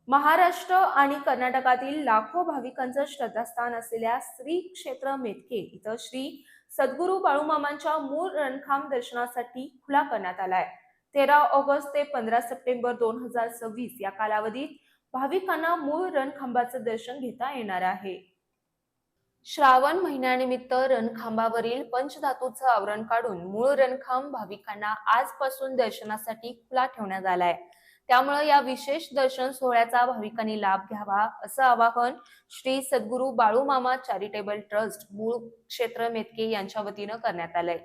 महाराष्ट्र आणि कर्नाटकातील लाखो भाविकांचं श्रद्धास्थान असलेल्या श्री क्षेत्र मेतके इथं श्री सद्गुरू बाळूमामांच्या मूळ रणखांब दर्शनासाठी खुला करण्यात आलाय. 13 ऑगस्ट ते 15 सप्टेंबर 2026 या कालावधीत भाविकांना मूळ रणखांबाचं दर्शन घेता येणार आहे. श्रावण महिन्यानिमित्त रणखांबावरील पंचधातूचं आवरण काढून मूळ रणखांब भाविकांना आजपासून दर्शनासाठी खुला ठेवण्यात आलाय. त्यामुळे या विशेष दर्शन सोहळ्याचा भाविकांनी लाभ घ्यावा असं आवाहन श्री सद्गुरू बाळूमामा चॅरिटेबल ट्रस्ट मूळ क्षेत्र मेतके यांच्या वतीनं करण्यात आलंय.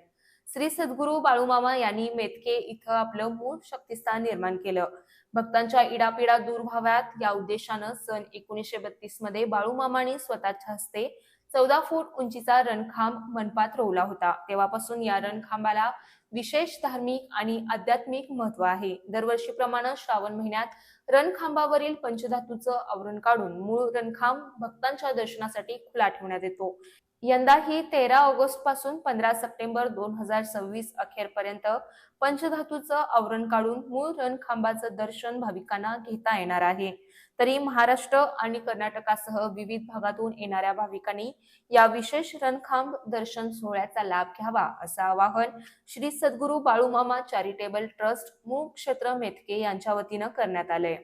श्री सद्गुरू बाळूमामा यांनी मेतके इथं आपलं मूळ शक्तिस्थान निर्माण केलं. भक्तांच्या इडापिडा दूर व्हाव्यात या उद्देशानं सन 1932 मध्ये बाळूमामांनी स्वतःच्या हस्ते 14 फूट उंचीचा रणखांब मनपात रोवला होता. तेव्हापासून या रणखांबाला विशेष धार्मिक आणि आध्यात्मिक महत्व आहे. दरवर्षीप्रमाणे श्रावण महिन्यात रणखांबावरील पंचधातूचं आवरण काढून मूळ रणखांब भक्तांच्या दर्शनासाठी खुला ठेवण्यात येतो. यंदाही 13 ऑगस्ट पासून 15 सप्टेंबर 2026 अखेरपर्यंत पंचधातूचं आवरण काढून मूळ रणखांबाचं दर्शन भाविकांना घेता येणार आहे. तरी महाराष्ट्र आणि कर्नाटकासह विविध भागातून येणाऱ्या भाविकांनी या विशेष रणखांब दर्शन सोहळ्याचा लाभ घ्यावा असं आवाहन श्री सद्गुरू बाळूमामा चॅरिटेबल ट्रस्ट मूळ क्षेत्र मेतके यांच्या वतीनं करण्यात आलंय.